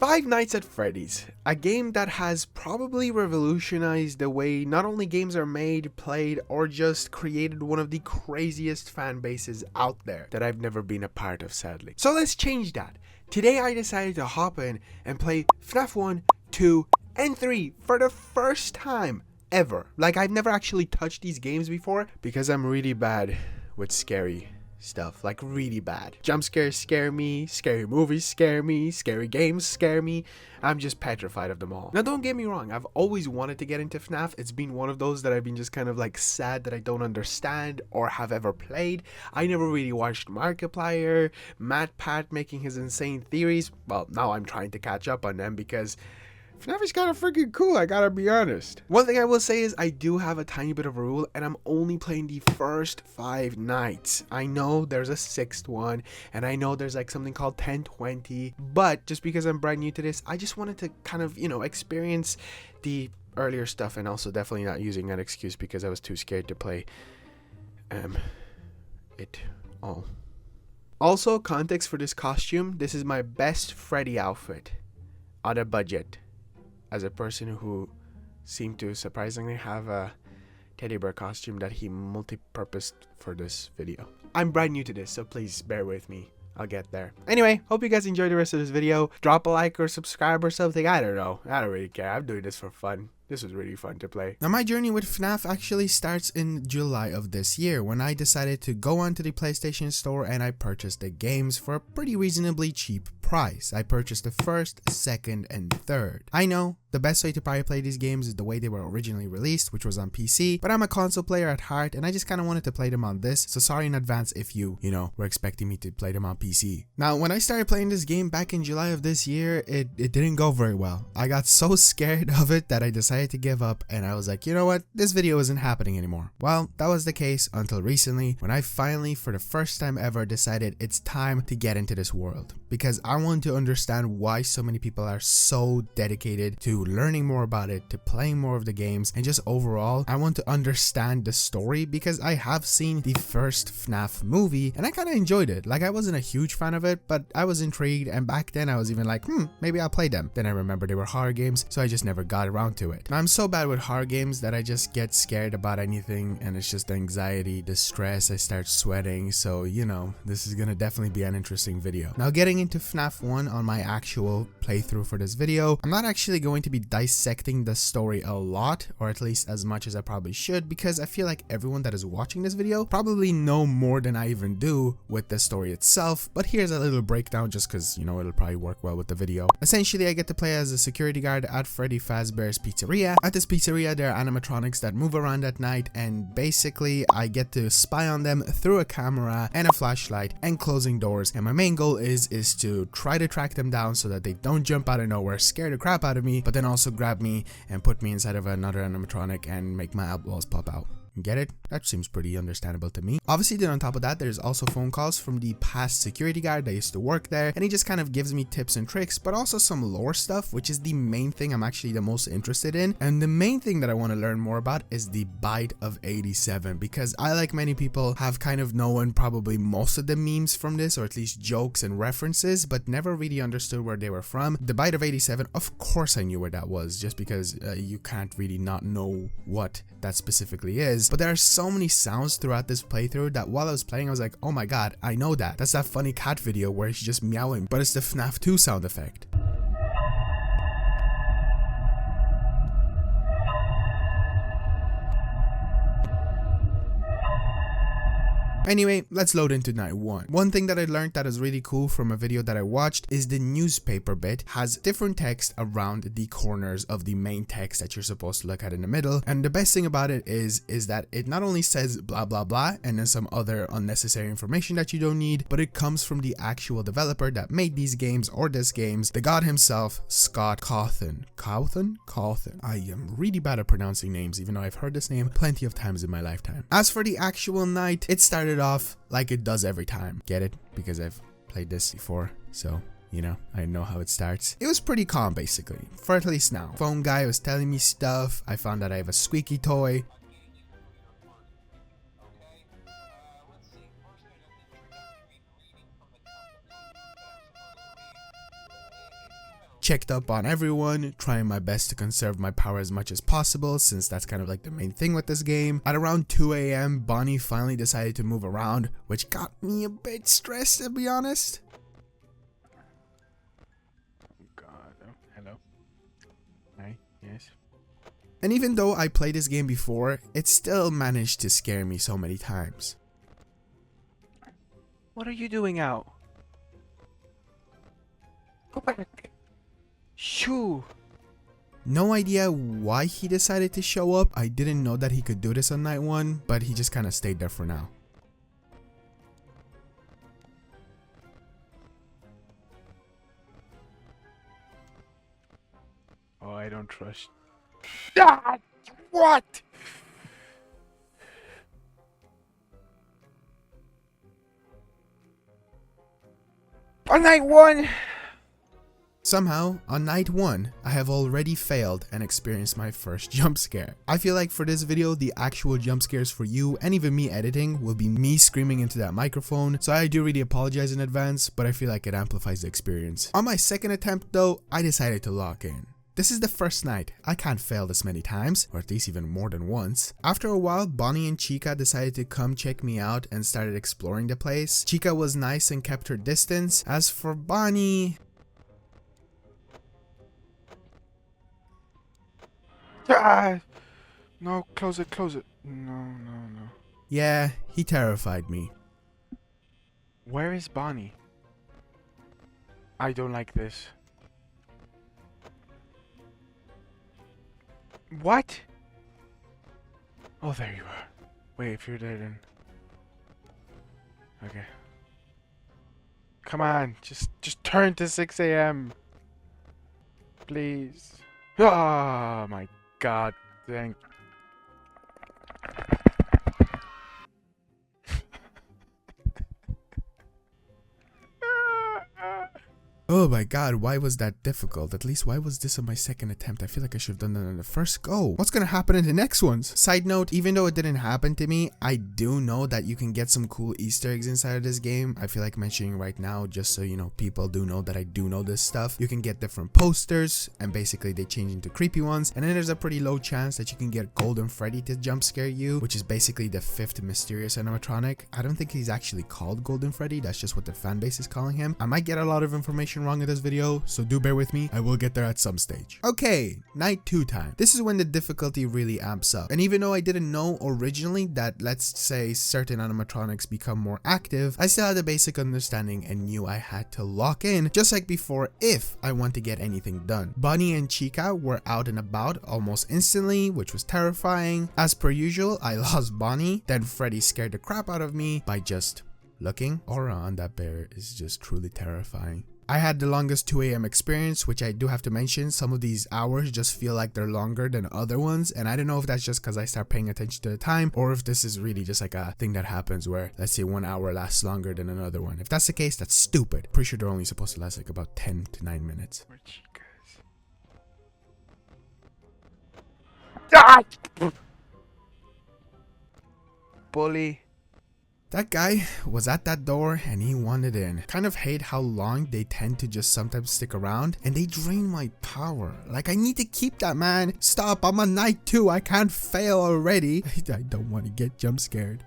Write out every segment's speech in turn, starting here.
Five Nights at Freddy's, a game that has probably revolutionized the way not only games are made, played, or just created one of the craziest fan bases out there that I've never been a part of, sadly. So let's change that. Today I decided to hop in and play Fnaf 1, 2, and 3 for the first time ever. Like, I've never actually touched these games before because I'm really bad with scary stuff, like really bad. Jump scares scare me, scary movies scare me, scary games scare me. I'm just petrified of them all. Now don't get me wrong, I've always wanted to get into FNAF. It's been one of those that I've been just kind of like sad that I don't understand or have ever played. I never really watched Markiplier, Matt Pat making his insane theories. Well, now I'm trying to catch up on them because FNAF is kind of freaking cool, I gotta be honest. One thing I will say is I do have a tiny bit of a rule, and I'm only playing the first 5 nights. I know there's a 6th one, and I know there's like something called 1020, but just because I'm brand new to this, I just wanted to kind of, experience the earlier stuff, and also definitely not using that excuse because I was too scared to play it all. Also, context for this costume, this is my best Freddy outfit on a budget. As a person who seemed to surprisingly have a teddy bear costume that he multi-purposed for this video. I'm brand new to this, so please bear with me. I'll get there. Anyway, hope you guys enjoy the rest of this video. Drop a like or subscribe or something. I don't know. I don't really care. I'm doing this for fun. This was really fun to play. Now, my journey with FNAF actually starts in July of this year when I decided to go onto the PlayStation Store and I purchased the games for a pretty reasonably cheap price. I purchased the first, second, and third. I know the best way to probably play these games is the way they were originally released, which was on PC, but I'm a console player at heart and I just kind of wanted to play them on this, so sorry in advance if you were expecting me to play them on PC. Now, when I started playing this game back in July of this year, it didn't go very well. I got so scared of it that I decided to give up, and I was like, you know what, this video isn't happening anymore. Well, that was the case until recently when I finally, for the first time ever, decided it's time to get into this world, because I want to understand why so many people are so dedicated to learning more about it, to playing more of the games, and just overall I want to understand the story, because I have seen the first FNAF movie and I kind of enjoyed it. Like, I wasn't a huge fan of it, but I was intrigued, and back then I was even like, maybe I'll play them. Then I remember they were horror games, so I just never got around to it. Now, I'm so bad with horror games that I just get scared about anything, and it's just anxiety, distress, I start sweating, so this is gonna definitely be an interesting video. Now, getting into FNAF 1 on my actual playthrough for this video, I'm not actually going to be dissecting the story a lot, or at least as much as I probably should, because I feel like everyone that is watching this video probably know more than I even do with the story itself, but here's a little breakdown just because, it'll probably work well with the video. Essentially, I get to play as a security guard at Freddy Fazbear's Pizzeria. At this pizzeria, there are animatronics that move around at night, and basically, I get to spy on them through a camera and a flashlight and closing doors, and my main goal is to try to track them down so that they don't jump out of nowhere, scare the crap out of me, but then also grab me and put me inside of another animatronic and make my eyeballs pop out. Get it? That seems pretty understandable to me. Obviously, then on top of that, there's also phone calls from the past security guard that used to work there, and he just kind of gives me tips and tricks, but also some lore stuff, which is the main thing I'm actually the most interested in. And the main thing that I want to learn more about is the Bite of 87, because I, like many people, have kind of known probably most of the memes from this, or at least jokes and references, but never really understood where they were from. The Bite of 87, of course I knew where that was, just because you can't really not know what that specifically is. But there are so many sounds throughout this playthrough that while I was playing, I was like, oh my god, I know that. That's that funny cat video where he's just meowing, but it's the FNAF 2 sound effect. Anyway, let's load into night 1. One thing that I learned that is really cool from a video that I watched is the newspaper bit has different text around the corners of the main text that you're supposed to look at in the middle. And the best thing about it is that it not only says blah blah blah and then some other unnecessary information that you don't need, but it comes from the actual developer that made these games or this games, the god himself, Scott Cawthon. Cawthon. I am really bad at pronouncing names, even though I've heard this name plenty of times in my lifetime. As for the actual night, it started off like it does every time. Get it? Because I've played this before, so I know how it starts. It was pretty calm basically, for at least now. Phone guy was telling me stuff. I found that I have a squeaky toy. checked up on everyone, trying my best to conserve my power as much as possible since that's kind of like the main thing with this game. At around 2 a.m. Bonnie finally decided to move around, which got me a bit stressed, to be honest. Oh god, oh, hello. Hi, yes. And even though I played this game before, it still managed to scare me so many times. What are you doing out? Go back. Shoo. No idea why he decided to show up. I didn't know that he could do this on night 1, but he just kind of stayed there for now. Oh, I don't trust. Ah, what? On night 1. Somehow, on night 1, I have already failed and experienced my first jump scare. I feel like for this video, the actual jump scares for you and even me editing will be me screaming into that microphone, so I do really apologize in advance, but I feel like it amplifies the experience. On my second attempt though, I decided to lock in. This is the first night. I can't fail this many times, or at least even more than once. After a while, Bonnie and Chica decided to come check me out and started exploring the place. Chica was nice and kept her distance. As for Bonnie... Ah, no, close it, close it. No. yeah, he terrified me. Where is Bonnie? I don't like this. What? Oh, there you are. Wait, if you're there then. Okay. Come on, just turn to 6 a.m. Please. Oh my god, thank. Oh my god, why was that difficult? At least why was this on my second attempt? I feel like I should have done that on the first go. What's gonna happen in the next ones? Side note, even though it didn't happen to me, I do know that you can get some cool Easter eggs inside of this game. I feel like mentioning right now, just so you know, people do know that I do know this stuff. You can get different posters, and basically they change into creepy ones. And then there's a pretty low chance that you can get Golden Freddy to jump scare you, which is basically the 5th mysterious animatronic. I don't think he's actually called Golden Freddy, that's just what the fan base is calling him. I might get a lot of information wrong in this video, so do bear with me. I will get there at some stage. Okay, night 2 time. This is when the difficulty really amps up. And even though I didn't know originally that, let's say, certain animatronics become more active, I still had a basic understanding and knew I had to lock in, just like before, if I want to get anything done. Bonnie and Chica were out and about almost instantly, which was terrifying. As per usual, I lost Bonnie, then Freddy scared the crap out of me by just looking. Aura on that bear is just truly terrifying. I had the longest 2 a.m. experience, which I do have to mention. Some of these hours just feel like they're longer than other ones, and I don't know if that's just because I start paying attention to the time, or if this is really just like a thing that happens where, let's say, 1 hour lasts longer than another one. If that's the case, that's stupid. Pretty sure they're only supposed to last like about 10 to 9 minutes. Where Chicas? Ah! Bully. That guy was at that door and he wanted in. Kind of hate how long they tend to just sometimes stick around, and they drain my power. Like, I need to keep that, man. Stop, I'm on night 2. I can't fail already. I don't want to get jump scared.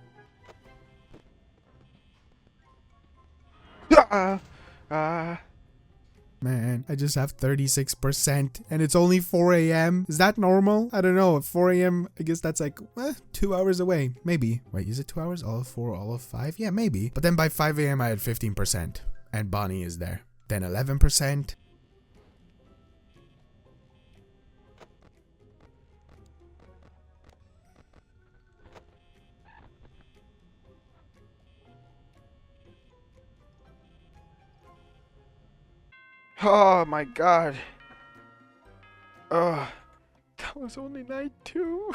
Man, I just have 36% and it's only 4 a.m. Is that normal? I don't know. At 4 a.m, I guess that's like 2 hours away. Maybe. Wait, is it 2 hours? All of 4, all of 5? Yeah, maybe. But then by 5 a.m, I had 15%. And Bonnie is there. Then 11%. Oh my god. Oh, that was only night 2.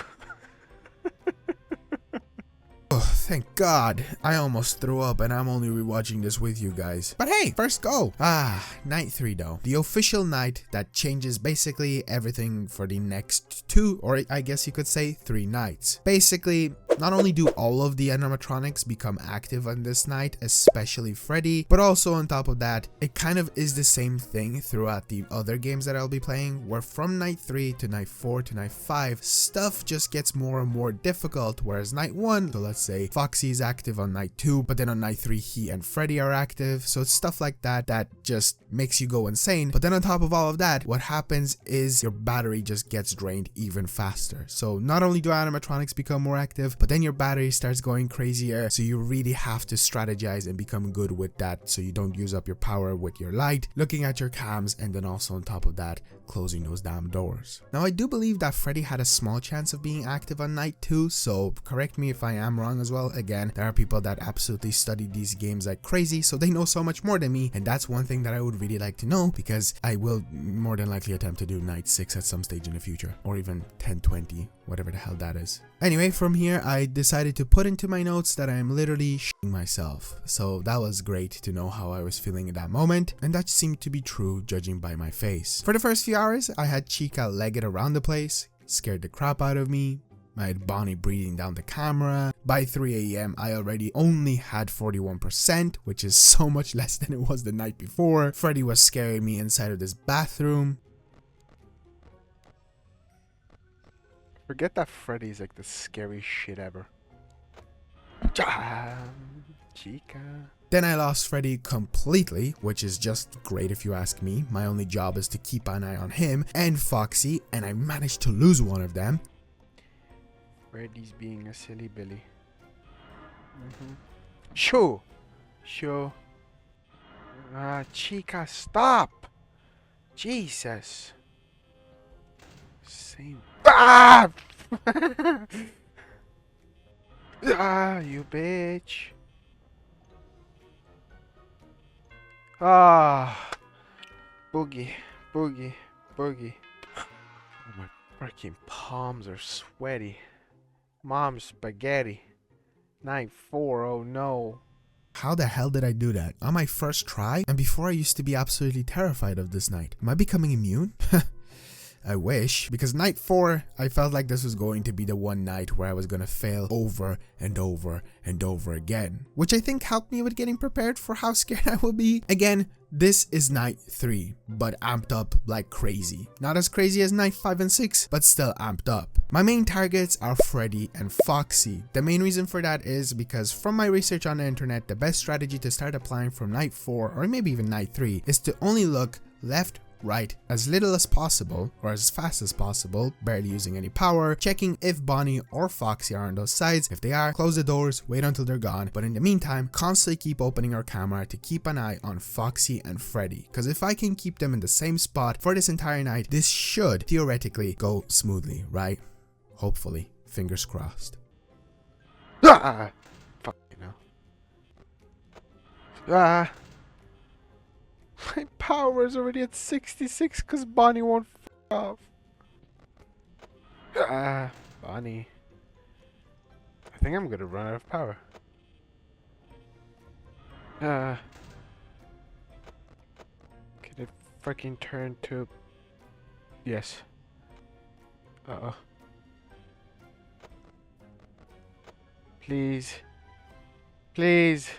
Oh, thank God. I almost threw up and I'm only rewatching this with you guys. But hey, first go. Night 3 though. The official night that changes basically everything for the next 2, or I guess you could say 3 nights. Basically, not only do all of the animatronics become active on this night, especially Freddy, but also on top of that, it kind of is the same thing throughout the other games that I'll be playing, where from night 3 to night 4 to night 5, stuff just gets more and more difficult, whereas night 1, so let's say Foxy is active on night 2, but then on night 3 he and Freddy are active, so it's stuff like that that just makes you go insane. But then on top of all of that, what happens is your battery just gets drained even faster. So not only do animatronics become more active, but then your battery starts going crazier, so you really have to strategize and become good with that so you don't use up your power with your light, looking at your cams, and then also on top of that, closing those damn doors. Now I do believe that Freddy had a small chance of being active on night 2, so correct me if I am wrong as well. Again, there are people that absolutely study these games like crazy, so they know so much more than me, and that's one thing that I would really like to know, because I will more than likely attempt to do night 6 at some stage in the future, or even 10-20, whatever the hell that is. Anyway, from here I decided to put into my notes that I am literally shitting myself, so that was great to know how I was feeling in that moment, and that seemed to be true judging by my face. For the first few hours, I had Chica legged around the place, scared the crap out of me. I had Bonnie breathing down the camera. By 3 AM, I already only had 41%, which is so much less than it was the night before. Freddy was scaring me inside of this bathroom. Forget that Freddy's like the scariest shit ever. Chica. Then I lost Freddy completely, which is just great if you ask me. My only job is to keep an eye on him and Foxy, and I managed to lose one of them. Freddy's being a silly Billy. Sure. Chica, stop! Jesus. Same. Ah! You bitch. Boogie. Oh, my freaking palms are sweaty. Mom's spaghetti. Night 4, oh no. How the hell did I do that? On my first try? And before I used to be absolutely terrified of this night. Am I becoming immune? I wish, because night 4, I felt like this was going to be the one night where I was gonna fail over and over and over again, which I think helped me with getting prepared for how scared I will be. Again, this is night 3, but amped up like crazy. Not as crazy as night 5 and 6, but still amped up. My main targets are Freddy and Foxy. The main reason for that is because from my research on the internet, the best strategy to start applying from night 4 or maybe even night 3 is to only look left, right, as little as possible or as fast as possible, barely using any power, checking if Bonnie or Foxy are on those sides. If they are, close the doors, wait until they're gone, but in the meantime, constantly keep opening our camera to keep an eye on Foxy and Freddy, because if I can keep them in the same spot for this entire night, this should theoretically go smoothly, right? Hopefully. Fingers crossed. Fuck you know. My power is already at 66 because Bonnie won't f off. Bonnie. I think I'm gonna run out of power. Can it freaking turn to... Yes. Uh-oh. Please. Please.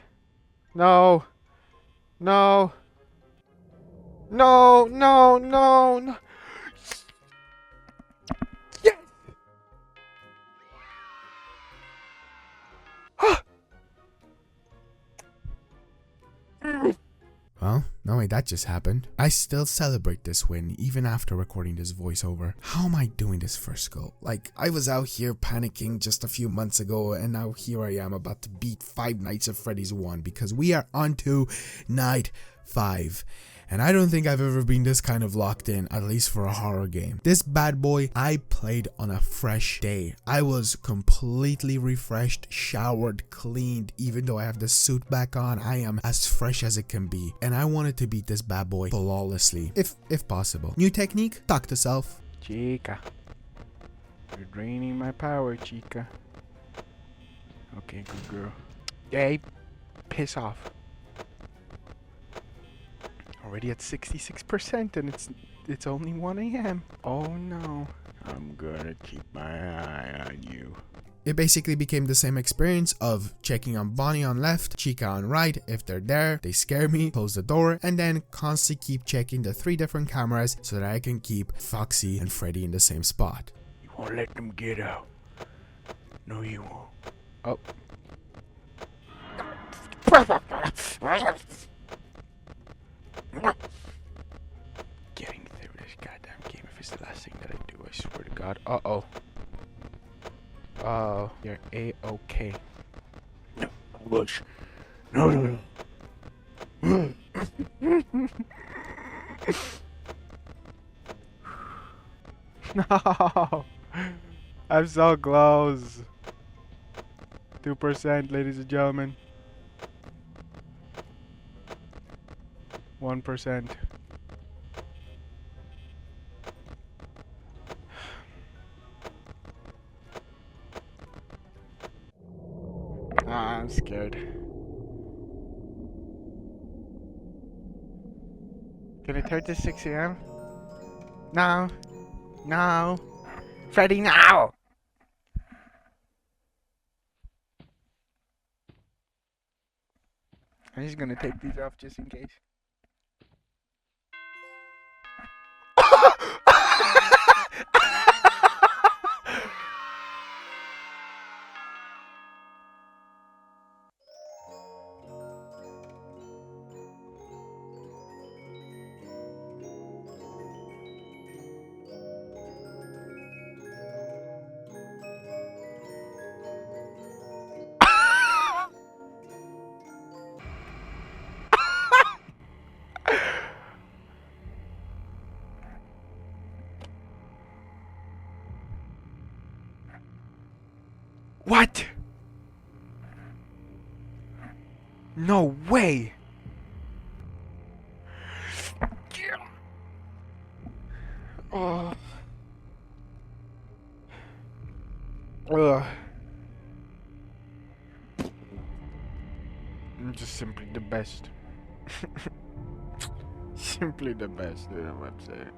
No. No. No, no, no, no. Yes! Well, no way that just happened. I still celebrate this win even after recording this voiceover. How am I doing this first go? Like, I was out here panicking just a few months ago, and now here I am about to beat 5 Nights at Freddy's 1 because we are on to night 5. And I don't think I've ever been this kind of locked in, at least for a horror game. This bad boy, I played on a fresh day. I was completely refreshed, showered, cleaned. Even though I have the suit back on, I am as fresh as it can be. And I wanted to beat this bad boy flawlessly, if possible. New technique, talk to self. Chica. You're draining my power, Chica. Okay, good girl. Hey, piss off. Already at 66% and it's only 1 a.m. Oh no. I'm gonna keep my eye on you. It basically became the same experience of checking on Bonnie on left, Chica on right. If they're there, they scare me, close the door, and then constantly keep checking the 3 different cameras so that I can keep Foxy and Freddy in the same spot. You won't let them get out. No, you won't. Oh. Getting through this goddamn game if it's the last thing that I do, I swear to God. Uh-oh. Oh, you're A-okay. No, Bush. No. No. I'm so close. 2%, ladies and gentlemen. 1%. I'm scared. Can it turn to 6 a.m.? No. No. Freddy, now! I'm just gonna take these off just in case. What? No way! Oh. Ugh. I'm just simply the best. Simply the best, you know what I'm saying?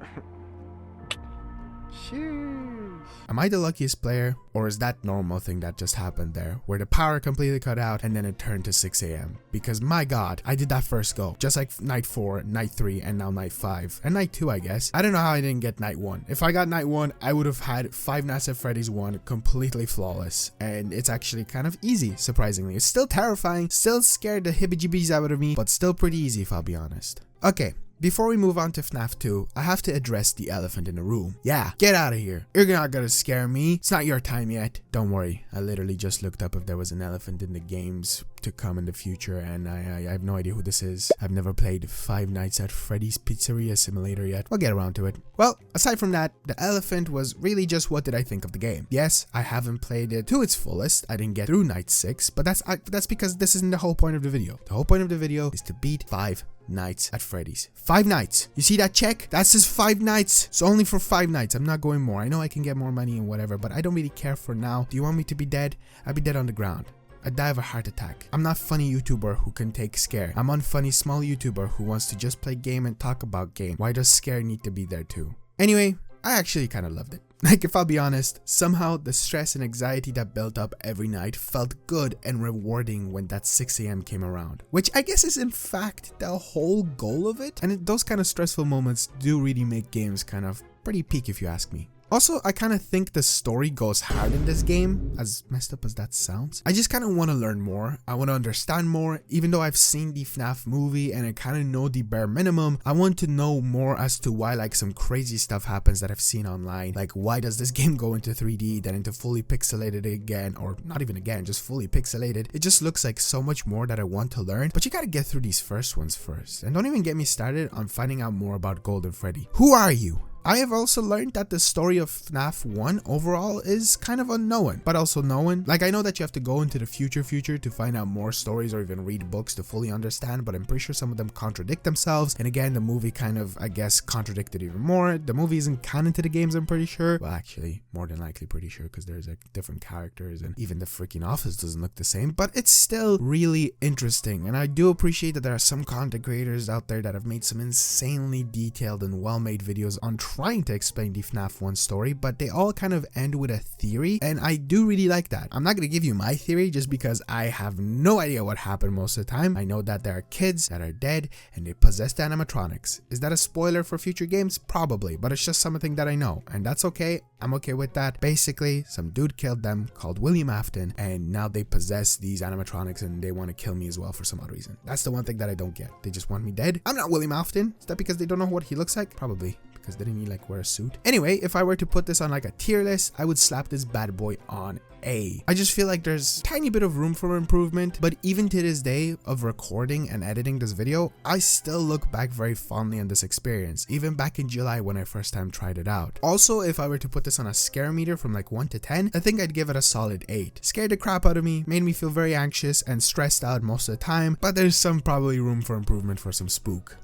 Sheesh. Am I the luckiest player, or is that normal thing that just happened there, where the power completely cut out and then it turned to 6 a.m? Because my god, I did that first go, just like night 4, night 3, and now night 5, and night 2 I guess. I don't know how I didn't get night 1. If I got night 1, I would have had Five Nights at Freddy's 1 completely flawless, and it's actually kind of easy, surprisingly. It's still terrifying, still scared the hibby-jibbies out of me, but still pretty easy if I'll be honest. Okay. Before we move on to FNAF 2, I have to address the elephant in the room. Yeah, get out of here. You're not gonna scare me. It's not your time yet. Don't worry. I literally just looked up if there was an elephant in the games to come in the future, and I have no idea who this is. I've never played Five Nights at Freddy's Pizzeria Simulator yet. We'll get around to it. Well, aside from that, the elephant was really just what did I think of the game. Yes, I haven't played it to its fullest. I didn't get through night 6, but that's because this isn't the whole point of the video. The whole point of the video is to beat Five Nights at Freddy's. 5 nights. You see that check? That says 5 nights. So only for 5 nights. I'm not going more. I know I can get more money and whatever, but I don't really care for now. Do you want me to be dead? I'd be dead on the ground. I'd die of a heart attack. I'm not funny YouTuber who can take scare. I'm unfunny small YouTuber who wants to just play game and talk about game. Why does scare need to be there too? Anyway, I actually kind of loved it. Like, if I'll be honest, somehow the stress and anxiety that built up every night felt good and rewarding when that 6 a.m. came around. Which I guess is in fact the whole goal of it. And those kind of stressful moments do really make games kind of pretty peak if you ask me. Also, I kind of think the story goes hard in this game, as messed up as that sounds. I just kind of want to learn more. I want to understand more. Even though I've seen the FNAF movie and I kind of know the bare minimum, I want to know more as to why like some crazy stuff happens that I've seen online. Like, why does this game go into 3D, then into fully pixelated again, or not even again, just fully pixelated. It just looks like so much more that I want to learn, but you gotta get through these first ones first. And don't even get me started on finding out more about Golden Freddy. Who are you? I have also learned that the story of FNAF 1 overall is kind of unknown, but also known. Like, I know that you have to go into the future to find out more stories or even read books to fully understand, but I'm pretty sure some of them contradict themselves. And again, the movie kind of, I guess, contradicted even more. The movie isn't canon to the games, I'm pretty sure. Well, actually, more than likely pretty sure, because there's like different characters and even the freaking office doesn't look the same, but it's still really interesting. And I do appreciate that there are some content creators out there that have made some insanely detailed and well-made videos on trying to explain the FNAF 1 story, but they all kind of end with a theory, and I do really like that. I'm not going to give you my theory just because I have no idea what happened most of the time. I know that there are kids that are dead and they possess the animatronics. Is that a spoiler for future games? Probably, but it's just something that I know, and that's okay. I'm okay with that. Basically, some dude killed them called William Afton, and now they possess these animatronics and they want to kill me as well for some odd reason. That's the one thing that I don't get. They just want me dead. I'm not William Afton. Is that because they don't know what he looks like? Probably. Because didn't he like wear a suit? Anyway, if I were to put this on like a tier list, I would slap this bad boy on A. I just feel like there's a tiny bit of room for improvement, but even to this day of recording and editing this video, I still look back very fondly on this experience, even back in July when I first time tried it out. Also, if I were to put this on a scare meter from like 1 to 10, I think I'd give it a solid 8. Scared the crap out of me, made me feel very anxious and stressed out most of the time, but there's some probably room for improvement for some spook.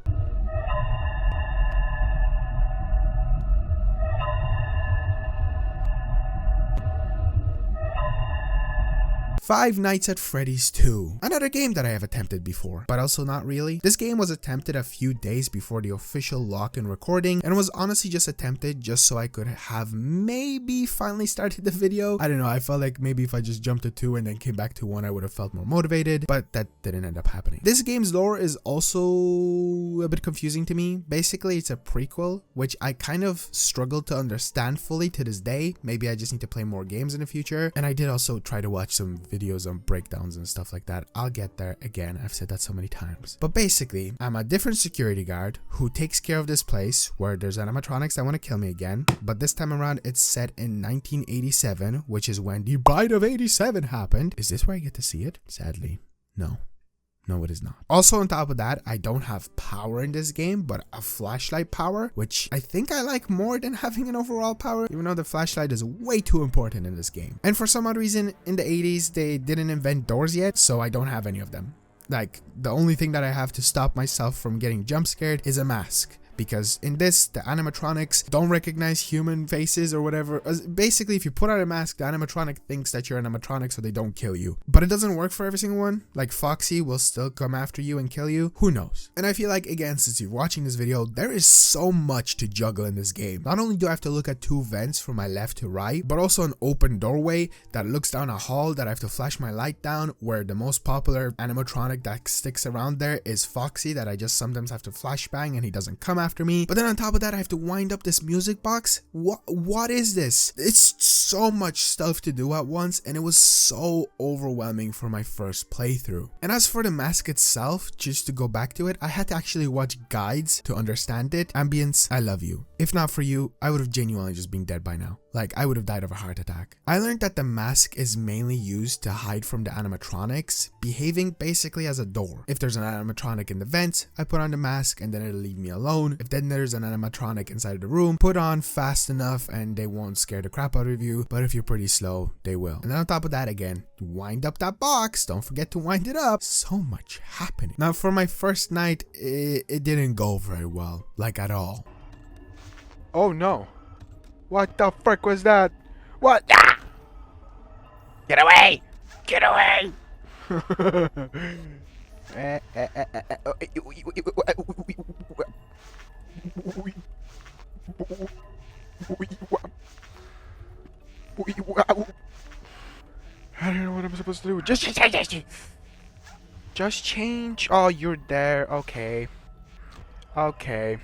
Five Nights at Freddy's 2. Another game that I have attempted before, but also not really. This game was attempted a few days before the official lock-in recording, and was honestly just attempted just so I could have maybe finally started the video. I don't know, I felt like maybe if I just jumped to 2 and then came back to 1, I would have felt more motivated, but that didn't end up happening. This game's lore is also a bit confusing to me. Basically, it's a prequel, which I kind of struggled to understand fully to this day. Maybe I just need to play more games in the future, and I did also try to watch some videos on breakdowns and stuff like that. I'll get there. Again, I've said that so many times. But basically, I'm a different security guard who takes care of this place where there's animatronics that want to kill me again. But this time around, it's set in 1987, which is when the Bride of 87 happened. Is this where I get to see it? Sadly, no. No, it is not. Also, on top of that, I don't have power in this game, but a flashlight power, which I think I like more than having an overall power, even though the flashlight is way too important in this game. And for some odd reason, in the 80s, they didn't invent doors yet, so I don't have any of them. Like, the only thing that I have to stop myself from getting jump scared is a mask. Because in this, the animatronics don't recognize human faces or whatever. Basically, if you put on a mask, the animatronic thinks that you're an animatronic, so they don't kill you. But it doesn't work for every single one. Like, Foxy will still come after you and kill you. Who knows? And I feel like, again, since you're watching this video, there is so much to juggle in this game. Not only do I have to look at 2 vents from my left to right, but also an open doorway that looks down a hall that I have to flash my light down, where the most popular animatronic that sticks around there is Foxy, that I just sometimes have to flashbang and he doesn't come after me. But then on top of that, I have to wind up this music box. What is this? It's so much stuff to do at once, and it was so overwhelming for my first playthrough. And as for the mask itself, just to go back to it, I had to actually watch guides to understand it. Ambience, I love you. If not for you, I would have genuinely just been dead by now. Like, I would have died of a heart attack. I learned that the mask is mainly used to hide from the animatronics, behaving basically as a door. If there's an animatronic in the vent, I put on the mask and then it'll leave me alone. If then there's an animatronic inside the room, put on fast enough and they won't scare the crap out of you. But if you're pretty slow, they will. And then on top of that, again, wind up that box. Don't forget to wind it up. So much happening. Now, for my first night, it didn't go very well. Like, at all. Oh no. What the frick was that? What? Ah! Get away! Get away! I don't know what I'm supposed to do. Just change. Oh, you're there. Okay. Okay.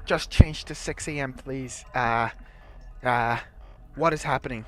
Just change to 6 a.m. please. What is happening?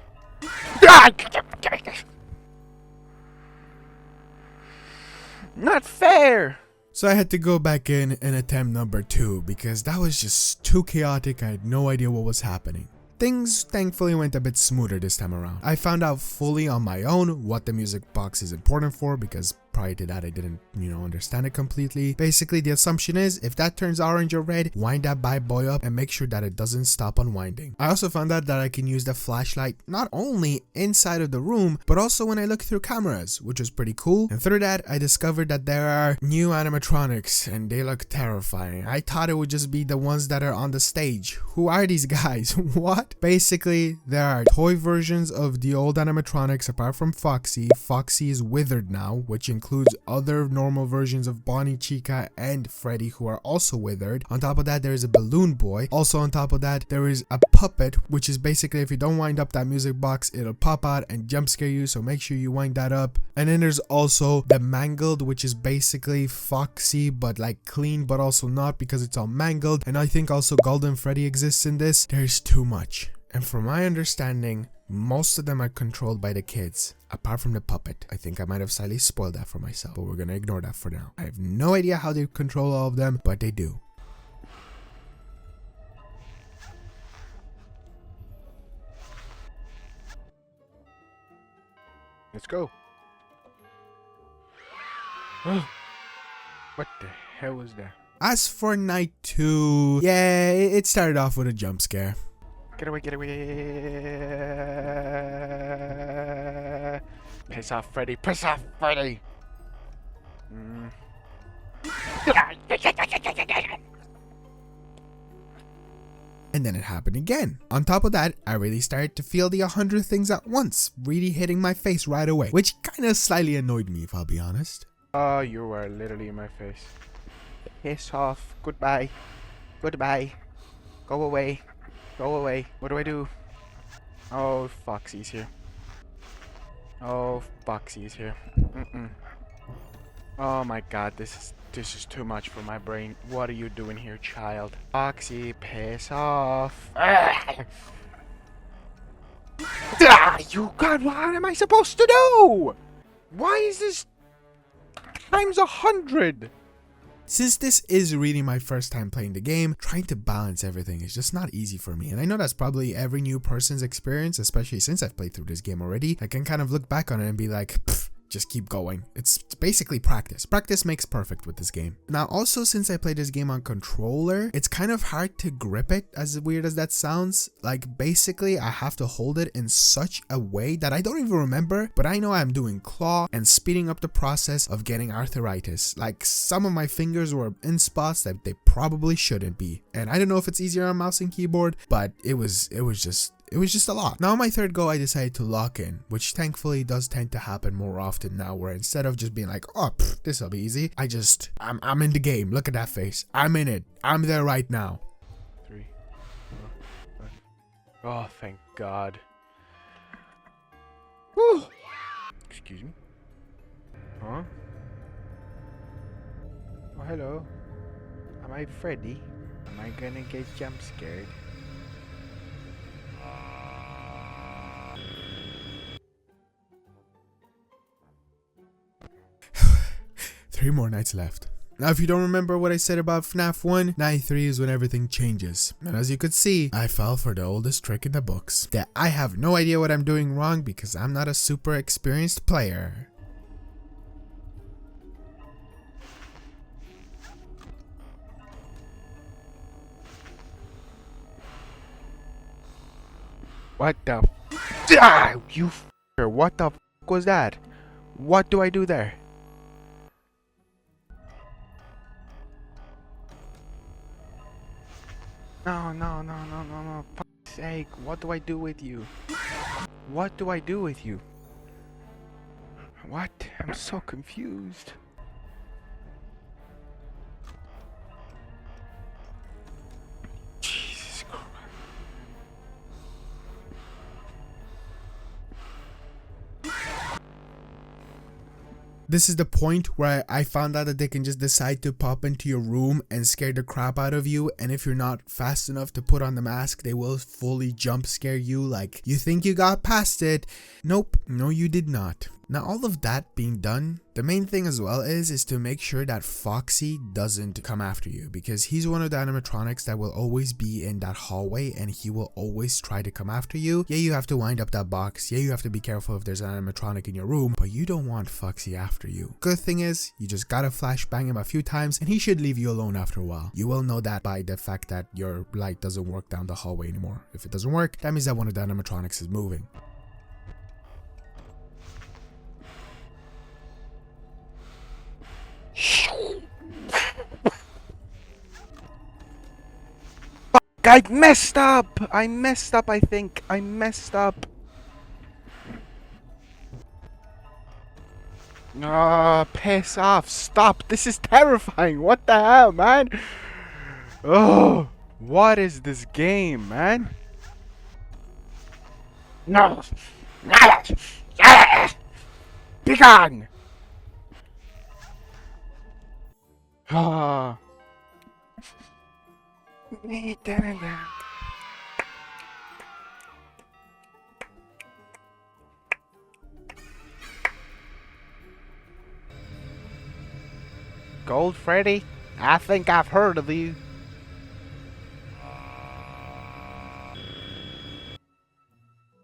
Not fair! So I had to go back in and attempt number 2 because that was just too chaotic. I had no idea what was happening. Things thankfully went a bit smoother this time around. I found out fully on my own what the music box is important for because prior to that I didn't, understand it completely. Basically, the assumption is if that turns orange or red, wind that bad boy up and make sure that it doesn't stop unwinding. I also found out that I can use the flashlight not only inside of the room, but also when I look through cameras, which was pretty cool. And through that, I discovered that there are new animatronics and they look terrifying. I thought it would just be the ones that are on the stage. Who are these guys? What? Basically, there are toy versions of the old animatronics apart from Foxy. Foxy is withered now, which includes other normal versions of Bonnie, Chica, and Freddy who are also withered. On top of that, there is a balloon boy. Also on top of that, there is a puppet, which is basically if you don't wind up that music box, it'll pop out and jump scare you, so make sure you wind that up. And then there's also the mangled, which is basically Foxy but like clean but also not because it's all mangled. And I think also Golden Freddy exists in this. There's too much. And from my understanding, most of them are controlled by the kids, apart from the puppet. I think I might have slightly spoiled that for myself, but we're gonna ignore that for now. I have no idea how they control all of them, but they do. Let's go. What the hell was that? As for night 2, yeah, it started off with a jump scare. Get away, get away. Piss off, Freddy. Piss off, Freddy. And then it happened again. On top of that, I really started to feel the 100 things at once, really hitting my face right away, which kind of slightly annoyed me if I'll be honest. Oh, you are literally in my face. Piss off. Goodbye. Goodbye. Go away. Go away. What do I do? Oh, Foxy's here. Oh, Foxy's here. Oh my god, this is too much for my brain. What are you doing here, child? Foxy, piss off. You god, what am I supposed to do? Why is this times 100? Since this is really my first time playing the game, trying to balance everything is just not easy for me. And I know that's probably every new person's experience, especially since I've played through this game already. I can kind of look back on it and be like, just keep going. It's basically practice. Practice makes perfect with this game. Now also, since I played this game on controller, it's kind of hard to grip it, as weird as that sounds. Like basically I have to hold it in such a way that I don't even remember, but I know I'm doing claw and speeding up the process of getting arthritis. Like some of my fingers were in spots that they probably shouldn't be. And I don't know if it's easier on mouse and keyboard, but it was just a lot. Now on my third go, I decided to lock in, which thankfully does tend to happen more often now, where instead of just being like, oh, this'll be easy, I'm in the game. Look at that face. I'm in it. I'm there right now. 3, 4, 5. Oh, thank God. Whew. Excuse me. Huh? Oh, hello. Am I Freddy? Am I gonna get jump scared? 3 more nights left. Now if you don't remember what I said about FNAF 1, night 3 is when everything changes. And as you could see, I fell for the oldest trick in the books. That I have no idea what I'm doing wrong because I'm not a super experienced player. What the you f***er, what the f*** was that? What do I do there? No, fuck's sake, what do I do with you? What do I do with you? What? I'm so confused. Jesus Christ. This is the point where I found out that they can just decide to pop into your room and scare the crap out of you, and if you're not fast enough to put on the mask, they will fully jump scare you like you think you got past it. Nope, no you did not. Now, all of that being done, the main thing as well is to make sure that Foxy doesn't come after you, because he's one of the animatronics that will always be in that hallway and he will always try to come after you. Yeah, you have to wind up that box. Yeah, you have to be careful if there's an animatronic in your room, but you don't want Foxy after you. Good thing is, you just gotta flashbang him a few times and he should leave you alone after a while. You will know that by the fact that your light doesn't work down the hallway anymore. If it doesn't work, that means that one of the animatronics is moving. I messed up! I think. I messed up. Oh, piss off. Stop. This is terrifying. What the hell, man? Oh, what is this game, man? No. Be gone! Ah. Gold Freddy? I think I've heard of you.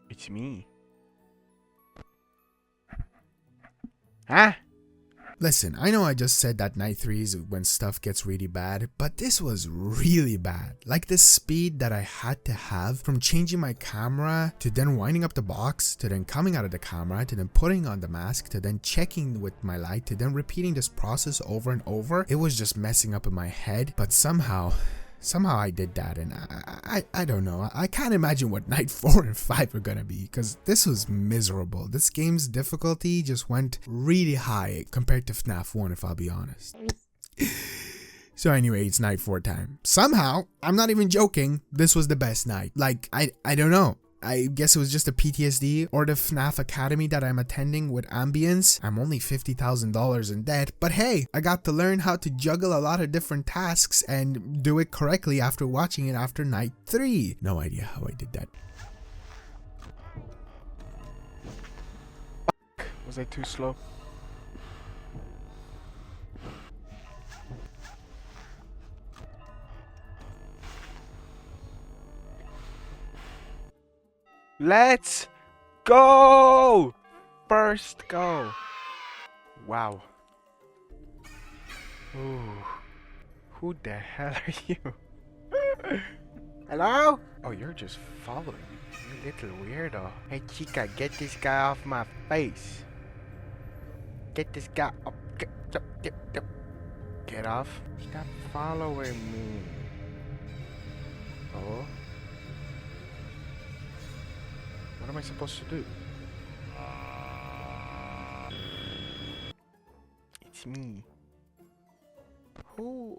It's me. Huh? Listen, I know I just said that night 3 is when stuff gets really bad, but this was really bad. Like the speed that I had to have from changing my camera to then winding up the box to then coming out of the camera to then putting on the mask to then checking with my light to then repeating this process over and over. It was just messing up in my head, but somehow I did that, and I don't know. I can't imagine what night 4 and 5 are gonna be, because this was miserable. This game's difficulty just went really high compared to Fnaf 1, if I'll be honest. So anyway, it's night 4 time. Somehow, I'm not even joking, this was the best night. Like, I don't know. I guess it was just a PTSD or the FNAF Academy that I'm attending with ambience. I'm only $50,000 in debt, but hey, I got to learn how to juggle a lot of different tasks and do it correctly after watching it after night 3. No idea how I did that. Was I too slow? Let's go! First go. Wow. Ooh. Who the hell are you? Hello? Oh, you're just following me. You little weirdo. Hey, chica, get this guy off my face. Get this guy up. Get off. Stop following me. Oh. What am I supposed to do? It's me. Who?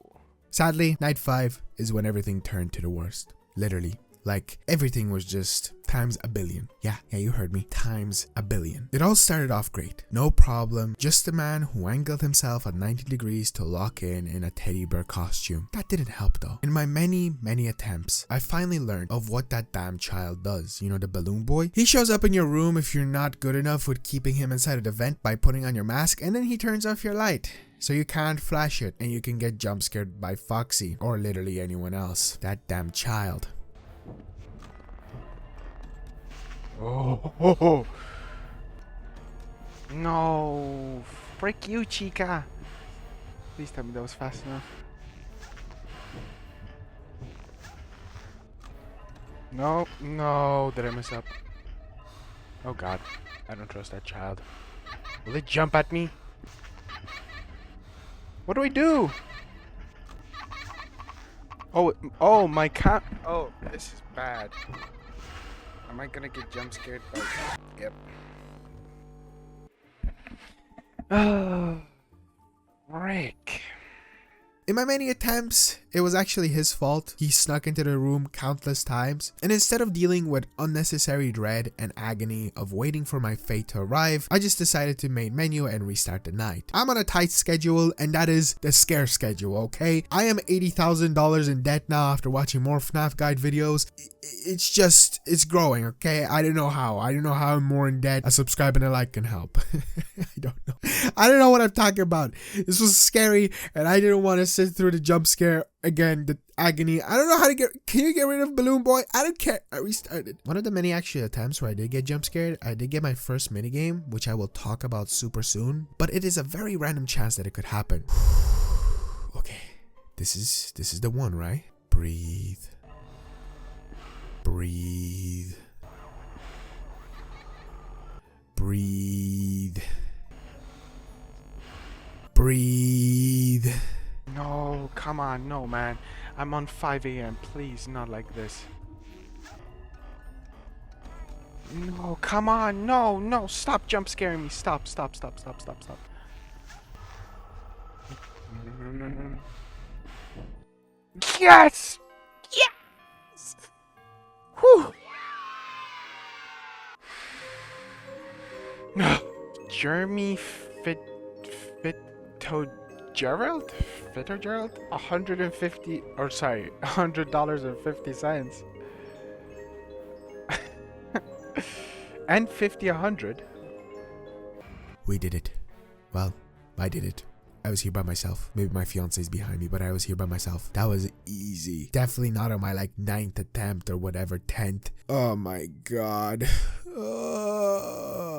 Sadly, night 5 is when everything turned to the worst. Literally. Like, everything was just times a billion. Yeah, you heard me. Times a billion. It all started off great. No problem. Just a man who angled himself at 90 degrees to lock in a teddy bear costume. That didn't help though. In my many attempts, I finally learned of what that damn child does. You know, the balloon boy? He shows up in your room if you're not good enough with keeping him inside of the vent by putting on your mask, and then he turns off your light. So you can't flash it, and you can get jump scared by Foxy, or literally anyone else. That damn child. Oh. No. Frick you, chica. Please tell me that was fast enough. No. Did I mess up? Oh god. I don't trust that child. Will it jump at me? What do I do? Oh, my cat. Oh, this is bad. Am I gonna get jump scared by... Yep. Oh, Rick. In my many attempts, it was actually his fault. He snuck into the room countless times, and instead of dealing with unnecessary dread and agony of waiting for my fate to arrive, I just decided to main menu and restart the night. I'm on a tight schedule, and that is the scare schedule, okay? I am $80,000 in debt now after watching more FNAF guide videos. It's growing, okay? I don't know how I'm more in debt. A subscribe and a like can help. I don't know what I'm talking about. This was scary, and I didn't want to sit through the jump scare again, the agony. I don't know how to can you get rid of Balloon Boy? I don't care. I restarted. One of the many actual attempts where I did get jump scared, I did get my first minigame, which I will talk about super soon, but it is a very random chance that it could happen. Okay, this is the one, right? Breathe. Breathe. Breathe. Breathe. No, come on, no, man. I'm on 5 a.m. Please, not like this. No, come on, no, stop jump scaring me. Stop. Yes! Yes! Whew! Jeremy Fitzgerald? $100.50. And 100. We did it. Well, I did it. I was here by myself. Maybe my fiance's behind me, but I was here by myself. That was easy. Definitely not on my 9th attempt or whatever, 10th. Oh my god.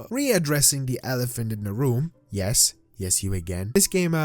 Readdressing the elephant in the room. Yes, you again. This game,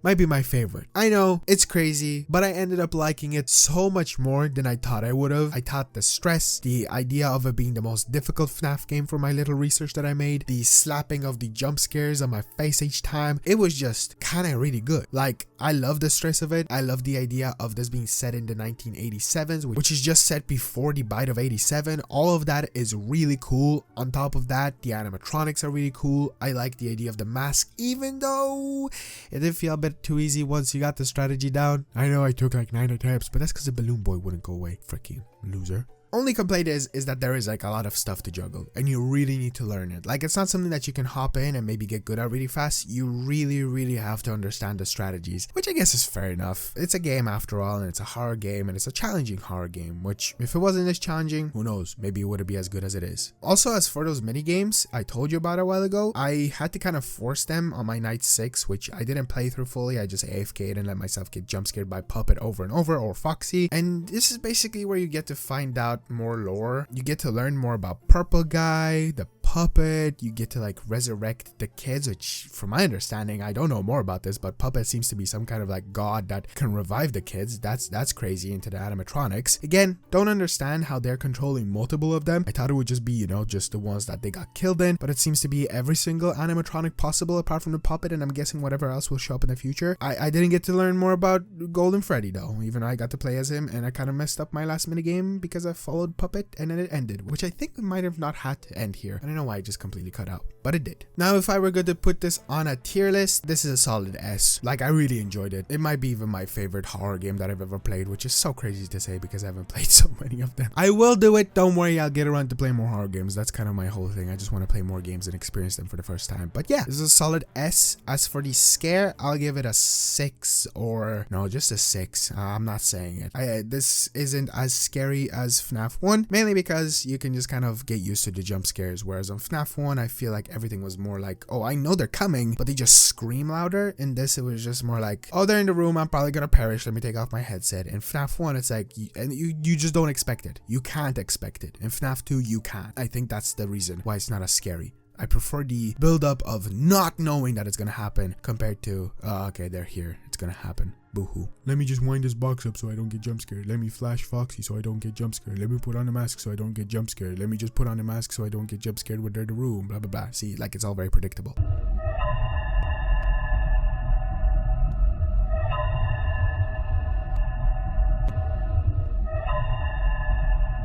might be my favorite. I know, it's crazy, but I ended up liking it so much more than I thought I would have. I thought the stress, the idea of it being the most difficult FNAF game for my little research that I made, the slapping of the jump scares on my face each time, it was just kind of really good. Like, I love the stress of it. I love the idea of this being set in the 1987s, which is just set before the bite of 87. All of that is really cool. On top of that, the animatronics are really cool. I like the idea of the mask, even though it did feel a bit too easy once you got the strategy down. I know I took 9 attempts, but that's because the Balloon Boy wouldn't go away. Freaking loser. Only complaint is that there is a lot of stuff to juggle, and you really need to learn it. It's not something that you can hop in and maybe get good at really fast. You really have to understand the strategies, which I guess is fair enough. It's a game after all, and it's a horror game, and it's a challenging horror game, which if it wasn't this challenging, who knows, maybe it wouldn't be as good as it is. Also, as for those mini games I told you about a while ago, I had to kind of force them on my night 6, which I didn't play through fully. I just AFK'd and let myself get jump scared by Puppet over and over, or Foxy, and this is basically where you get to find out more lore. You get to learn more about Purple Guy, the Puppet. You get to resurrect the kids, which from my understanding, I don't know more about this, but Puppet seems to be some kind of god that can revive the kids. That's crazy into the animatronics. Again, don't understand how they're controlling multiple of them. I thought it would just be, just the ones that they got killed in, but it seems to be every single animatronic possible apart from the Puppet, and I'm guessing whatever else will show up in the future. I didn't get to learn more about Golden Freddy though, even though I got to play as him, and I kind of messed up my last minigame because I followed Puppet and then it ended, which I think might have not had to end here. I don't know why it just completely cut out, but it did. Now, if I were going to put this on a tier list, this is a solid S. I really enjoyed it. It might be even my favorite horror game that I've ever played, which is so crazy to say because I haven't played so many of them. I will do it. Don't worry, I'll get around to play more horror games. That's kind of my whole thing. I just want to play more games and experience them for the first time. But yeah, this is a solid S. As for the scare, I'll give it a 6 or no, just a 6. I'm not saying it. This isn't as scary as FNAF 1, mainly because you can just kind of get used to the jump scares, whereas on FNAF 1, I feel like everything was more oh, I know they're coming, but they just scream louder. In this, it was just more oh, they're in the room, I'm probably gonna perish, let me take off my headset. In FNAF 1, it's you just don't expect it. You can't expect it. In FNAF 2, you can. I think that's the reason why it's not as scary. I prefer the build-up of not knowing that it's gonna happen compared to, okay, they're here, it's gonna happen. Boo-hoo. Let me just wind this box up so I don't get jump scared. Let me flash Foxy so I don't get jump scared. Let me put on the mask so I don't get jump scared. Let me just put on the mask so I don't get jump scared when they're in the room. Blah, blah, blah. See, it's all very predictable.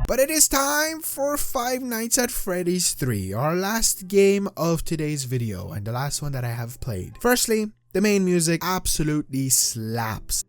But it is time for Five Nights at Freddy's 3, our last game of today's video, and the last one that I have played. Firstly, The main music absolutely slaps.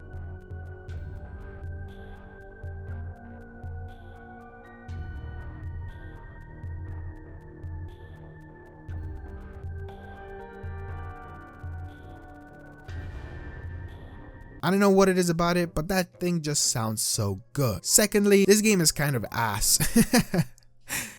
I don't know what it is about it, but that thing just sounds so good. Secondly, this game is kind of ass.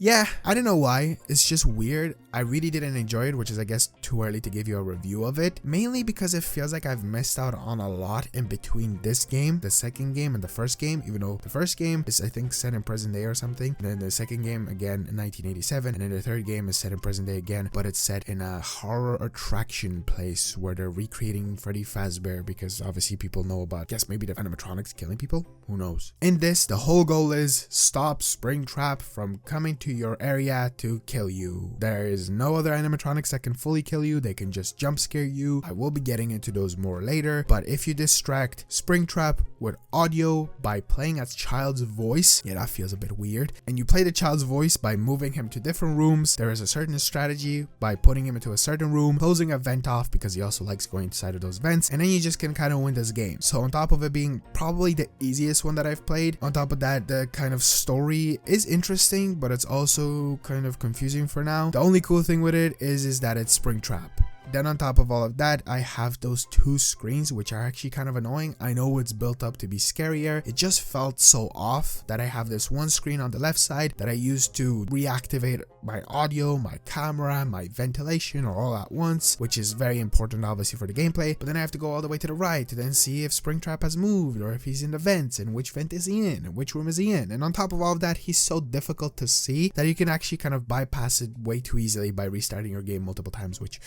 Yeah, I don't know why. It's just weird. I really didn't enjoy it, which is I guess too early to give you a review of it. Mainly because it feels like I've missed out on a lot in between this game, the second game, and the first game. Even though the first game is I think set in present day or something. And then the second game again in 1987. And then the third game is set in present day again. But it's set in a horror attraction place where they're recreating Freddy Fazbear. Because obviously people know about, I guess maybe the animatronics killing people. Who knows? In this, the whole goal is stop Springtrap from coming to your area to kill you. There is no other animatronics that can fully kill you. They can just jump scare you. I will be getting into those more later, but if you distract Springtrap with audio by playing a child's voice, yeah, that feels a bit weird, and you play the child's voice by moving him to different rooms, there is a certain strategy by putting him into a certain room, closing a vent off because he also likes going inside of those vents, and then you just can kind of win this game. So on top of it being probably the easiest one that I've played, on top of that, the kind of story is interesting, but it's also kind of confusing for now. The only cool thing with it is that it's Springtrap. Then on top of all of that, I have those two screens which are actually kind of annoying. I know it's built up to be scarier. It just felt so off that I have this one screen on the left side that I use to reactivate my audio, my camera, my ventilation all at once, which is very important obviously for the gameplay. But then I have to go all the way to the right to then see if Springtrap has moved or if he's in the vents and which vent is he in and which room is he in. And on top of all of that, he's so difficult to see that you can actually kind of bypass it way too easily by restarting your game multiple times, which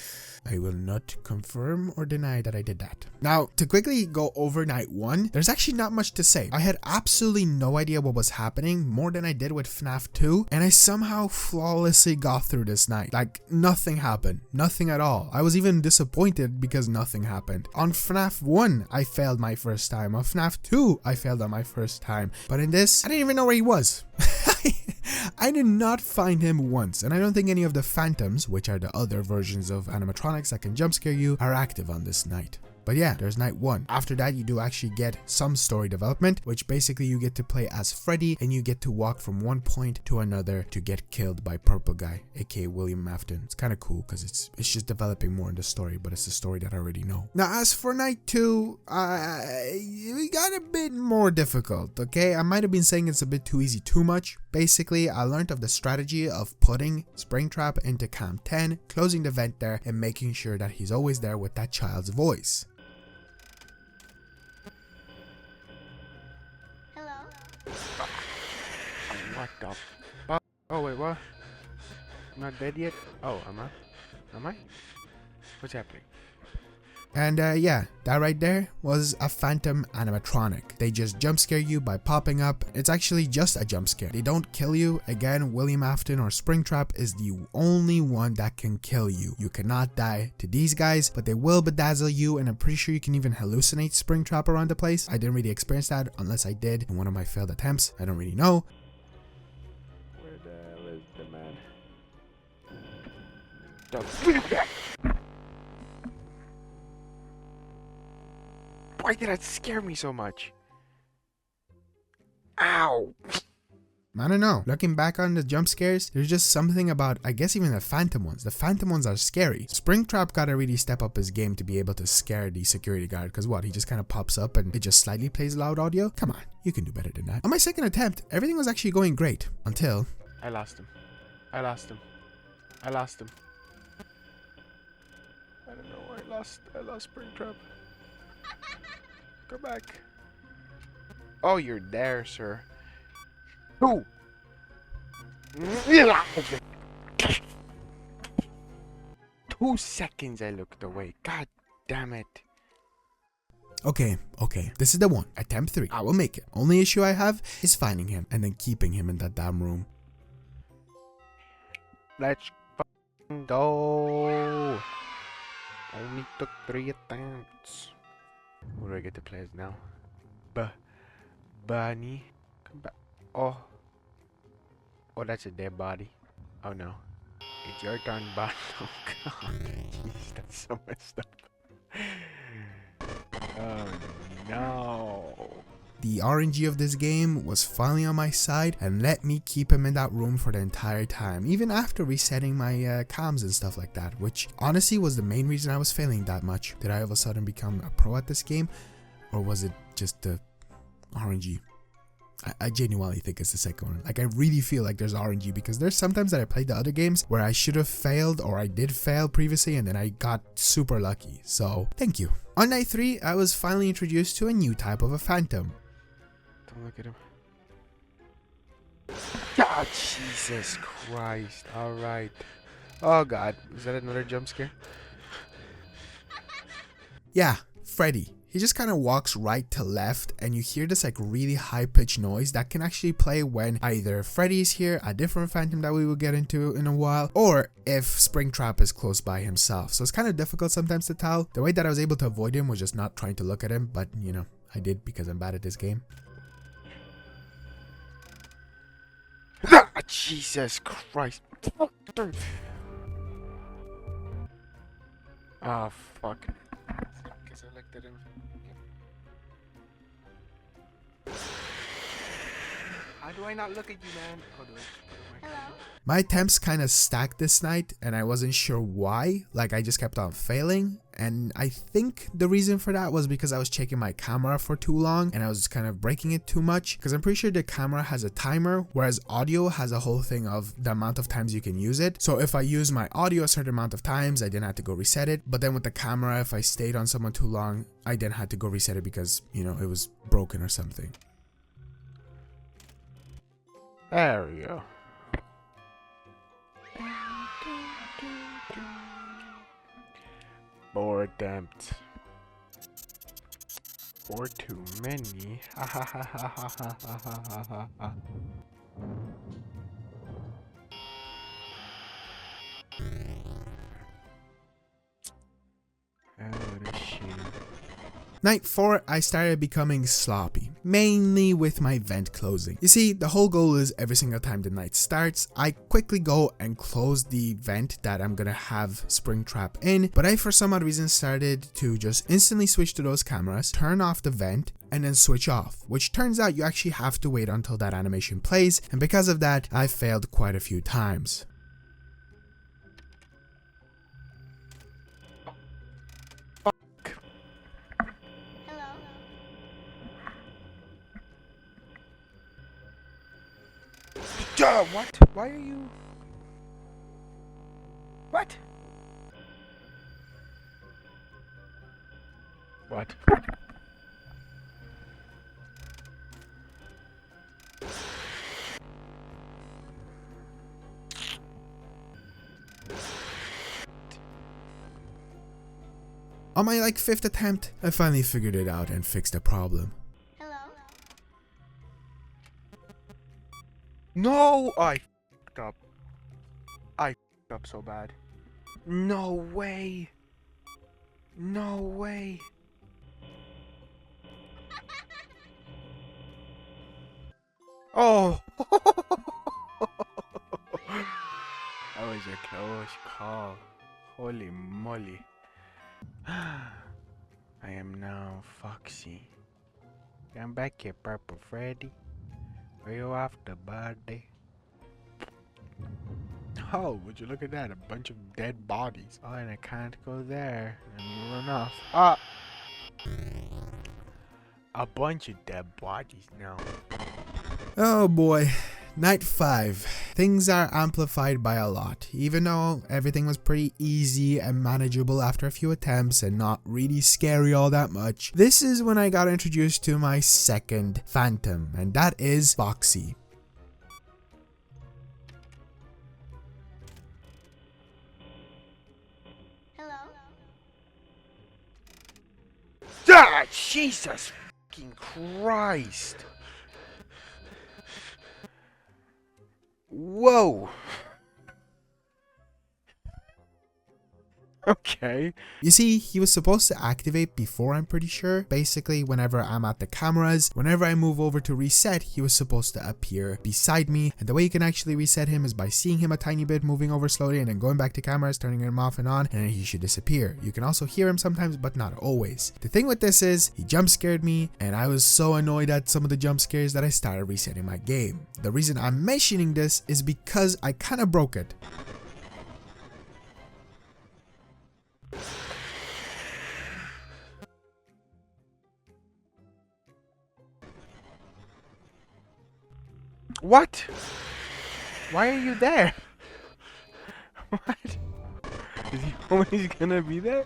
I will not confirm or deny that I did that. Now, to quickly go over night one, there's actually not much to say. I had absolutely no idea what was happening, more than I did with FNAF 2, and I somehow flawlessly got through this night. Like, nothing happened. Nothing at all. I was even disappointed because nothing happened. On FNAF 1, I failed my first time. On FNAF 2, I failed on my first time. But in this, I didn't even know where he was. I did not find him once, and I don't think any of the phantoms, which are the other versions of animatronics that can jump scare you, are active on this night. But yeah, there's night one. After that, you do actually get some story development, which basically you get to play as Freddy and you get to walk from one point to another to get killed by Purple Guy, aka William Afton. It's kind of cool because it's just developing more in the story, but it's a story that I already know. Now, as for night two, we got a bit more difficult, okay? I might have been saying it's a bit too easy too much. Basically, I learned of the strategy of putting Springtrap into Cam 10, closing the vent there, and making sure that he's always there with that child's voice. What the fuck? Oh wait, what? I'm not dead yet? Oh, am I? Am I? What's happening? And yeah, that right there was a phantom animatronic. They just jump scare you by popping up. It's actually just a jump scare. They don't kill you. Again, William Afton or Springtrap is the only one that can kill you. You cannot die to these guys, but they will bedazzle you, and I'm pretty sure you can even hallucinate Springtrap around the place. I didn't really experience that unless I did in one of my failed attempts. I don't really know. Where the hell is the man? Don't. Why did that scare me so much? Ow! I don't know. Looking back on the jump scares, there's just something about, I guess even the phantom ones. The phantom ones are scary. Springtrap gotta really step up his game to be able to scare the security guard, because what, he just kind of pops up and it just slightly plays loud audio? Come on, you can do better than that. On my second attempt, everything was actually going great until I lost him. I lost him. I lost him. I don't know where I lost Springtrap. Go back. Oh, you're there, sir. Who? 2 seconds I looked away. God damn it. Okay, this is the one. Attempt 3. I will make it. Only issue I have is finding him and then keeping him in that damn room. Let's f***ing go. Only took 3 attempts. What do I get to play as now? Bunny. Come back. Oh. Oh, that's a dead body. Oh no. It's your turn, Bunny. Oh god. Jeez, that's so messed up. no. The RNG of this game was finally on my side and let me keep him in that room for the entire time, even after resetting my comms and stuff like that, which honestly was the main reason I was failing that much. Did I all of a sudden become a pro at this game, or was it just the RNG? I genuinely think it's the second one. Like, I really feel like there's RNG, because there's sometimes that I played the other games where I should have failed, or I did fail previously, and then I got super lucky. So thank you. On night 3, I was finally introduced to a new type of a phantom. Don't look at him. Ah, Jesus Christ. Alright. Oh god. Is that another jump scare? Yeah, Freddy. He just kind of walks right to left, and you hear this like really high pitched noise that can actually play when either Freddy's here, a different phantom that we will get into in a while, or if Springtrap is close by himself. So it's kind of difficult sometimes to tell. The way that I was able to avoid him was just not trying to look at him, but you know, I did because I'm bad at this game. Ah, Jesus Christ. Ah, fuck. Guess I looked at him. How do I not look at you, man? Oh, do I? Hello? My attempts kind of stacked this night, and I wasn't sure why. Like, I just kept on failing, and I think the reason for that was because I was checking my camera for too long, and I was kind of breaking it too much, because I'm pretty sure the camera has a timer, whereas audio has a whole thing of the amount of times you can use it. So if I use my audio a certain amount of times, I didn't have to go reset it, but then with the camera, if I stayed on someone too long, I then had to go reset it because, you know, it was broken or something. There we go. Board damped. Or too many. Ha ha ha ha ha ha ha ha ha ha. Oh, what a shame. Night 4, I started becoming sloppy, mainly with my vent closing. You see, the whole goal is every single time the night starts, I quickly go and close the vent that I'm gonna have Springtrap in, but I for some odd reason started to just instantly switch to those cameras, turn off the vent, and then switch off, which turns out you actually have to wait until that animation plays, and because of that, I failed quite a few times. What? Why are you... What? What? On my like 5th attempt, I finally figured it out and fixed the problem. No! I fucked up. I fucked up so bad. No way! No way! Oh! That was a close call. Holy moly. I am now Foxy. Come back here, Purple Freddy. Are you after birthday? Oh, would you look at that? A bunch of dead bodies. Oh, and I can't go there. Let me run off. Ah! A bunch of dead bodies now. Oh boy. Night 5. Things are amplified by a lot. Even though everything was pretty easy and manageable after a few attempts and not really scary all that much, this is when I got introduced to my second phantom, and that is Foxy. Hello? Ah! Jesus fucking Christ! Whoa! Okay. You see, he was supposed to activate before, I'm pretty sure. Basically, whenever I'm at the cameras, whenever I move over to reset, he was supposed to appear beside me. And the way you can actually reset him is by seeing him a tiny bit, moving over slowly, and then going back to cameras, turning him off and on, and then he should disappear. You can also hear him sometimes, but not always. The thing with this is, he jump scared me, and I was so annoyed at some of the jump scares that I started resetting my game. The reason I'm mentioning this is because I kind of broke it. What? Why are you there? What? Is he always gonna be there?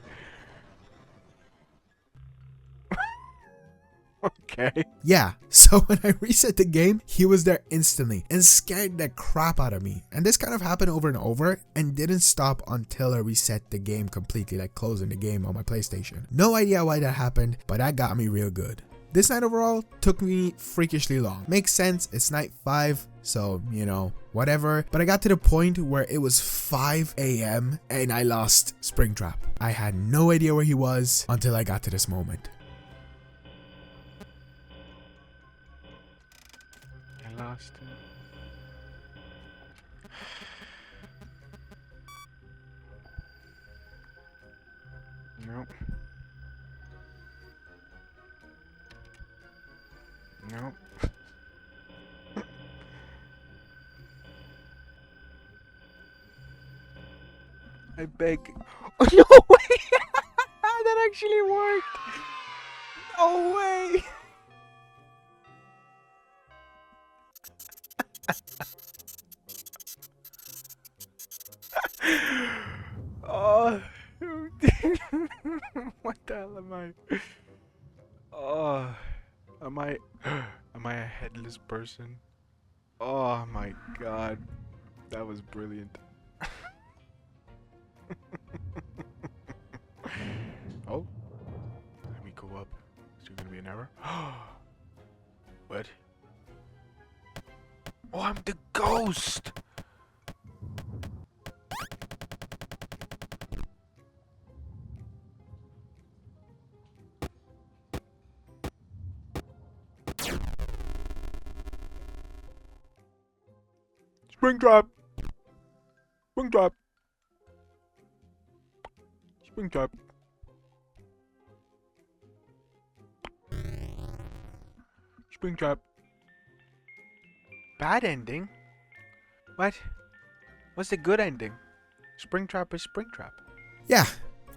Okay. Yeah, so when I reset the game, he was there instantly and scared the crap out of me. And this kind of happened over and over and didn't stop until I reset the game completely, like closing the game on my PlayStation. No idea why that happened, but that got me real good. This night overall took me freakishly long. Makes sense, it's night 5, so, you know, whatever. But I got to the point where it was 5 a.m. and I lost Springtrap. I had no idea where he was until I got to this moment. I lost him. Nope. Nope. I beg. Oh, no way! That actually worked! No way! Oh, what the hell am I? Oh, am I a headless person? Oh my god, that was brilliant. Oh, let me go up. Is there gonna be an error? What? Oh, I'm the ghost! Springtrap! Springtrap! Springtrap! Springtrap! Bad ending? What? What's the good ending? Springtrap is Springtrap. Yeah,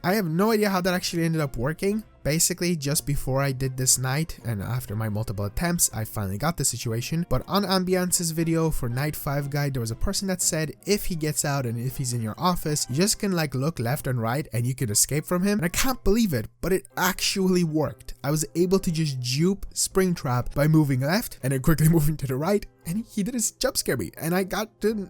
I have no idea how that actually ended up working. Basically, just before I did this night and after my multiple attempts, I finally got the situation. But on Ambiance's video for Night 5 guide, there was a person that said if he gets out and if he's in your office, you just can like look left and right and you can escape from him. And I can't believe it, but it actually worked. I was able to just dupe Springtrap by moving left and then quickly moving to the right, and he did his jump scare me. And I got to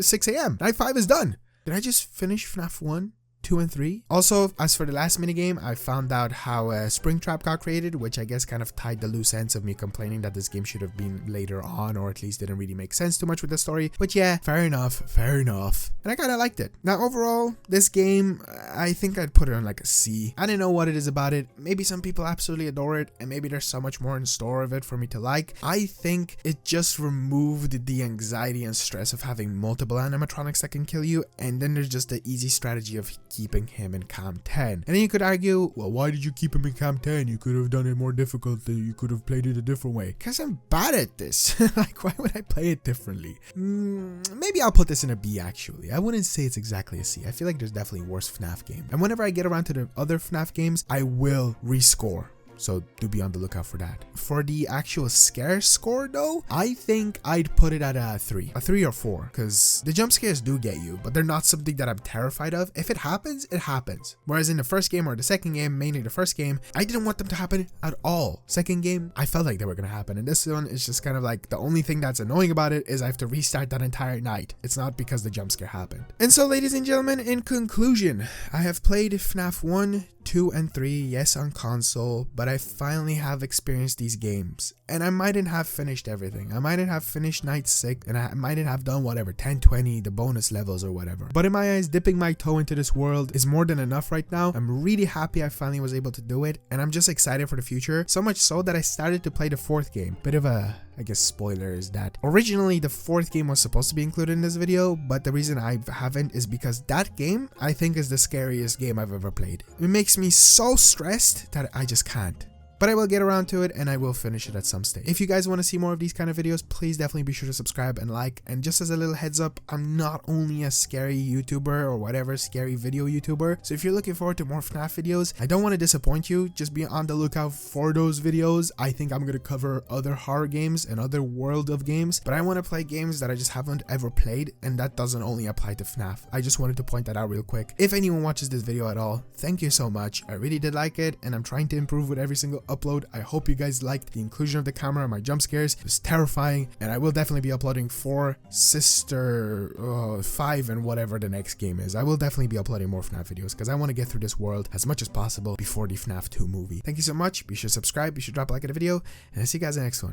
6 a.m. Night 5 is done. Did I just finish FNAF 1? 2 and 3. Also, as for the last minigame, I found out how Springtrap got created, which I guess kind of tied the loose ends of me complaining that this game should have been later on, or at least didn't really make sense too much with the story. But yeah, fair enough, fair enough. And I kind of liked it. Now overall, this game, I think I'd put it on like a C. I don't know what it is about it. Maybe some people absolutely adore it, and maybe there's so much more in store of it for me to like. I think it just removed the anxiety and stress of having multiple animatronics that can kill you, and then there's just the easy strategy of keeping him in Cam 10. And then you could argue, well, why did you keep him in Cam 10? You could have done it more difficult. You could have played it a different way. Because I'm bad at this. Like, why would I play it differently? Maybe I'll put this in a B, actually. I wouldn't say it's exactly a C. I feel like there's definitely worse FNAF games. And whenever I get around to the other FNAF games, I will rescore. So do be on the lookout for that. For the actual scare score though, I think I'd put it at a 3 or 4, because the jump scares do get you, but they're not something that I'm terrified of. If it happens, it happens. Whereas in the first game or the second game, mainly the first game, I didn't want them to happen at all. Second game, I felt like they were gonna happen, and this one is just kind of like the only thing that's annoying about it is I have to restart that entire night. It's not because the jump scare happened. And so, ladies and gentlemen, in conclusion, I have played FNAF 1, 2 and 3, yes, on console, but I finally have experienced these games. And I mightn't have finished everything. I mightn't have finished Night 6, and I mightn't have done whatever, 10, 20, the bonus levels or whatever. But in my eyes, dipping my toe into this world is more than enough right now. I'm really happy I finally was able to do it, and I'm just excited for the future. So much so that I started to play the 4th game. Bit of a, I guess, spoiler is that originally the 4th game was supposed to be included in this video, but the reason I haven't is because that game I think is the scariest game I've ever played. It makes me so stressed that I just can't. But I will get around to it and I will finish it at some stage. If you guys want to see more of these kind of videos, please definitely be sure to subscribe and like. And just as a little heads up, I'm not only a scary YouTuber or whatever, scary video YouTuber. So if you're looking forward to more FNAF videos, I don't want to disappoint you. Just be on the lookout for those videos. I think I'm going to cover other horror games and other world of games. But I want to play games that I just haven't ever played. And that doesn't only apply to FNAF. I just wanted to point that out real quick. If anyone watches this video at all, thank you so much. I really did like it. And I'm trying to improve with every single upload. I hope you guys liked the inclusion of the camera and my jump scares. It was terrifying, and I will definitely be uploading 4, Sister, 5, and whatever the next game is. I will definitely be uploading more FNAF videos because I want to get through this world as much as possible before the FNAF 2 movie. Thank you so much. Be sure to subscribe, be sure to drop a like at the video, and I'll see you guys in the next one.